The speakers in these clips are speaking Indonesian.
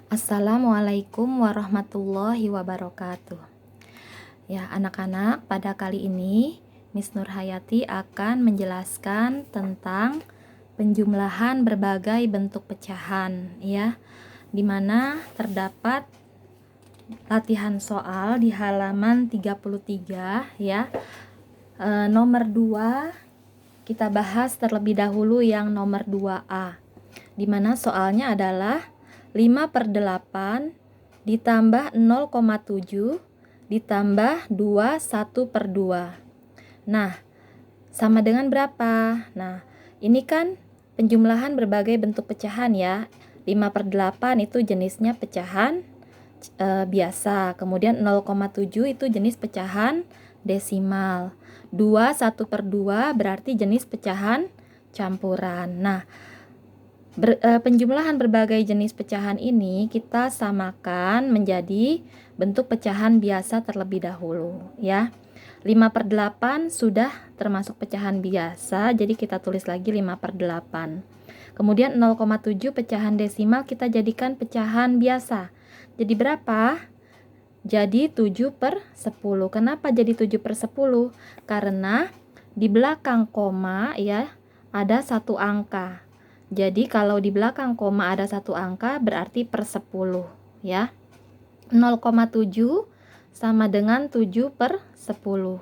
Assalamualaikum warahmatullahi wabarakatuh. Ya, anak-anak, pada kali ini Miss Nurhayati akan menjelaskan tentang penjumlahan berbagai bentuk pecahan, ya, di mana terdapat latihan soal di halaman 33, ya. Nomor 2 kita bahas terlebih dahulu yang nomor 2A, di mana soalnya adalah 5/8 ditambah 0,7 ditambah 2 1/2. Nah, sama dengan berapa? Nah, ini kan penjumlahan berbagai bentuk pecahan ya. 5/8 itu jenisnya pecahan biasa. Kemudian 0,7 itu jenis pecahan desimal. 2 1/2 berarti jenis pecahan campuran. Nah, penjumlahan berbagai jenis pecahan ini kita samakan menjadi bentuk pecahan biasa terlebih dahulu, ya. 5/8 sudah termasuk pecahan biasa, jadi kita tulis lagi 5/8. Kemudian 0,7 pecahan desimal kita jadikan pecahan biasa. Jadi berapa? Jadi 7/10. Kenapa jadi 7/10? Karena di belakang koma ya ada satu angka. Jadi kalau di belakang koma ada satu angka berarti per 10 ya. 0,7 sama dengan 7/10.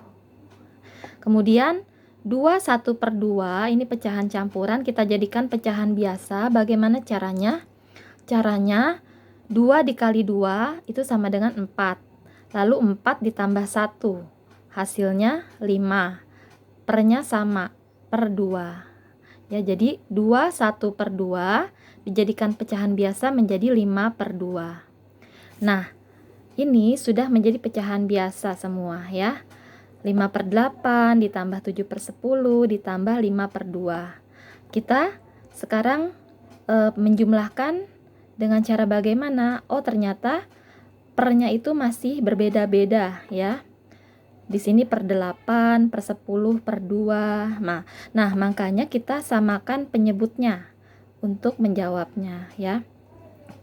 Kemudian 2 1/2 ini pecahan campuran kita jadikan pecahan biasa. Bagaimana caranya? Caranya 2 dikali 2 itu sama dengan 4. Lalu 4 ditambah 1. Hasilnya 5. Pernya sama, per 2. Ya, jadi 2 1/2 dijadikan pecahan biasa menjadi 5/2. Nah, ini sudah menjadi pecahan biasa semua ya. 5/8 ditambah 7/10 ditambah 5/2. Kita sekarang menjumlahkan dengan cara bagaimana? Oh, ternyata pernya itu masih berbeda-beda ya. Di sini per 8, per 10, per 2. Nah, makanya kita samakan penyebutnya untuk menjawabnya ya.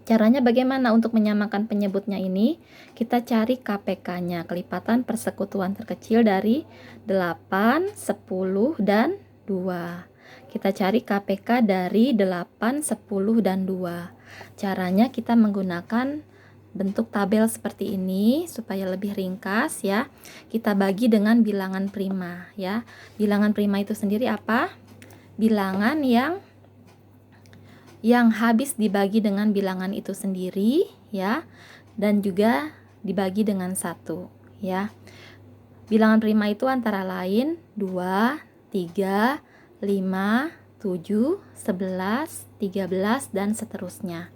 Caranya bagaimana untuk menyamakan penyebutnya ini? Kita cari KPK-nya, kelipatan persekutuan terkecil dari 8, 10, dan 2. Kita cari KPK dari 8, 10, dan 2. Caranya kita menggunakan bentuk tabel seperti ini supaya lebih ringkas ya. Kita bagi dengan bilangan prima ya. Bilangan prima itu sendiri apa? Bilangan yang habis dibagi dengan bilangan itu sendiri ya, dan juga dibagi dengan 1 ya. Bilangan prima itu antara lain 2, 3, 5, 7, 11, 13, dan seterusnya.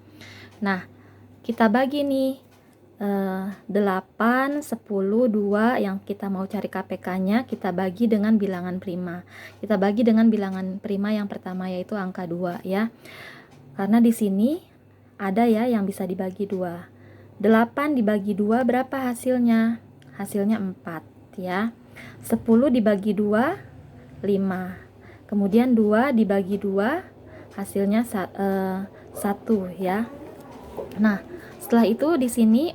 Nah, kita bagi nih 8, 10, 2 yang kita mau cari KPK-nya kita bagi dengan bilangan prima. Kita bagi dengan bilangan prima yang pertama yaitu angka 2 ya. Karena di sini ada ya yang bisa dibagi 2. 8 dibagi 2 berapa hasilnya? Hasilnya 4 ya. 10 dibagi 2 5. Kemudian 2 dibagi 2 hasilnya 1 ya. Nah, setelah itu di sini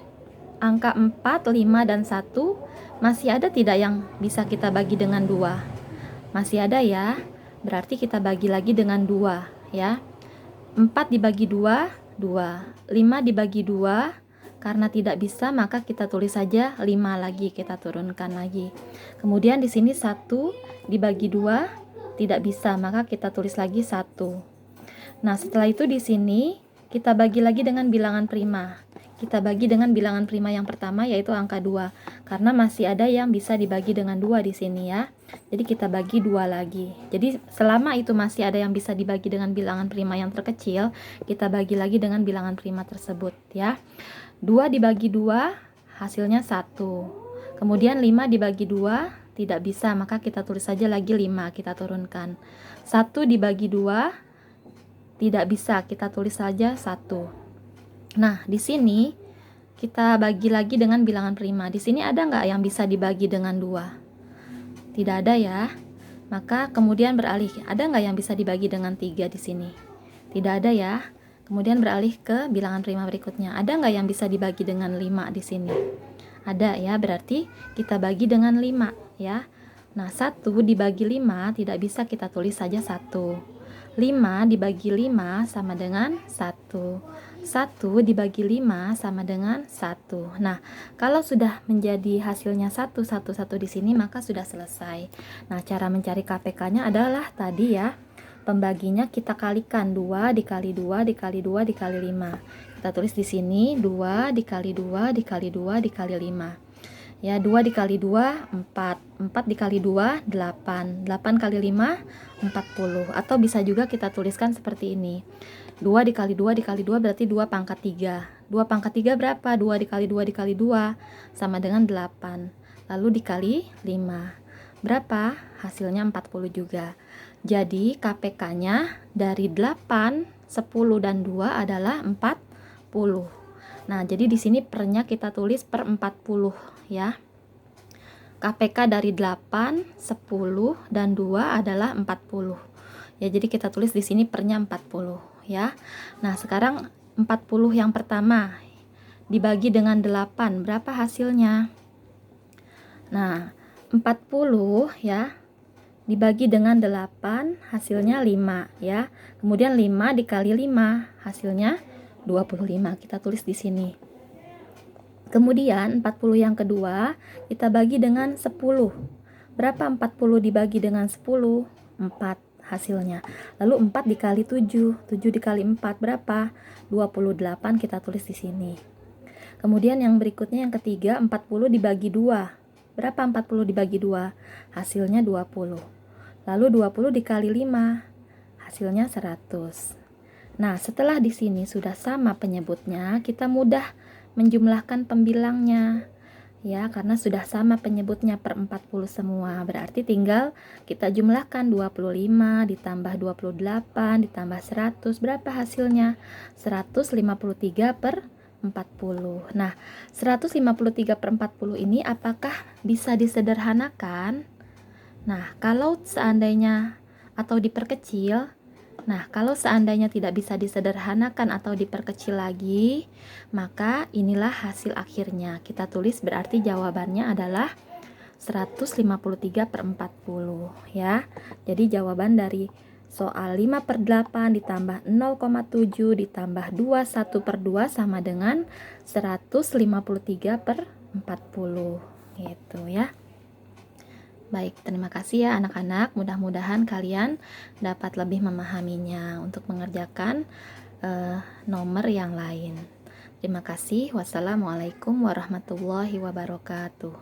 angka 4, 5, dan 1 masih ada tidak yang bisa kita bagi dengan 2? Masih ada ya. Berarti kita bagi lagi dengan 2 ya. 4 dibagi 2, 2. 5 dibagi 2, karena tidak bisa maka kita tulis saja 5 lagi, kita turunkan lagi. Kemudian di sini 1 dibagi 2 tidak bisa, maka kita tulis lagi 1. Nah, setelah itu di sini kita bagi lagi dengan bilangan prima. Kita bagi dengan bilangan prima yang pertama yaitu angka 2. Karena masih ada yang bisa dibagi dengan 2 di sini ya. Jadi kita bagi 2 lagi. Jadi selama itu masih ada yang bisa dibagi dengan bilangan prima yang terkecil, kita bagi lagi dengan bilangan prima tersebut ya. 2 dibagi 2 hasilnya 1. Kemudian 5 dibagi 2 tidak bisa, maka kita tulis saja lagi 5, kita turunkan. 1 dibagi 2 tidak bisa, kita tulis saja 1. Nah, di sini kita bagi lagi dengan bilangan prima. Di sini ada nggak yang bisa dibagi dengan 2? Tidak ada ya. Maka kemudian beralih, ada nggak yang bisa dibagi dengan 3 di sini? Tidak ada ya. Kemudian beralih ke bilangan prima berikutnya. Ada nggak yang bisa dibagi dengan 5 di sini? Ada ya, berarti kita bagi dengan 5 ya. Nah, 1 dibagi 5 tidak bisa kita tulis saja 1. 5 dibagi 5 sama dengan 1. 1 dibagi 5 sama dengan 1. Nah, kalau sudah menjadi hasilnya 1, 1, 1 di sini, maka sudah selesai. Nah, cara mencari KPK-nya adalah tadi ya, pembaginya kita kalikan 2 dikali 2 dikali 2 dikali 5. Kita tulis di sini 2 dikali 2 dikali 2 dikali 5. Ya, 2 dikali 2, 4. 4 dikali 2, 8. 8 kali 5, 40. Atau bisa juga kita tuliskan seperti ini. 2 dikali 2 dikali 2 berarti 2 pangkat 3. 2 pangkat 3 berapa? 2 dikali 2 dikali 2 sama dengan 8. Lalu dikali 5. Berapa? Hasilnya 40 juga. Jadi KPK-nya dari 8, 10, dan 2 adalah 40. Nah, jadi di sini pernya kita tulis per 40 ya. KPK dari 8, 10, dan 2 adalah 40. Ya, jadi kita tulis di sini pernya 40 ya. Nah, sekarang 40 yang pertama dibagi dengan 8, berapa hasilnya? Nah, 40 ya dibagi dengan 8 hasilnya 5 ya. Kemudian 5 dikali 5 hasilnya 25. Kita tulis di sini. Kemudian 40 yang kedua kita bagi dengan 10. Berapa 40 dibagi dengan 10? 4 hasilnya. Lalu 4 dikali 7. 7 dikali 4 berapa? 28 kita tulis di sini. Kemudian yang berikutnya yang ketiga 40 dibagi 2. Berapa 40 dibagi 2? Hasilnya 20. Lalu 20 dikali 5. Hasilnya 100. Nah, setelah di sini sudah sama penyebutnya, kita mudah menjumlahkan pembilangnya. Ya, karena sudah sama penyebutnya per 40 semua. Berarti tinggal kita jumlahkan 25 ditambah 28 ditambah 100. Berapa hasilnya? 153 per 40. Nah, 153 per 40 ini apakah bisa disederhanakan? Nah, kalau seandainya atau diperkecil, nah, kalau seandainya tidak bisa disederhanakan atau diperkecil lagi, maka inilah hasil akhirnya. Kita tulis berarti jawabannya adalah 153 per 40 ya. Jadi jawaban dari soal 5 per 8 ditambah 0,7 ditambah 21 per 2 sama dengan 153 per 40 gitu ya. Baik, terima kasih ya anak-anak. Mudah-mudahan kalian dapat lebih memahaminya untuk mengerjakan nomor yang lain. Terima kasih. Wassalamualaikum warahmatullahi wabarakatuh.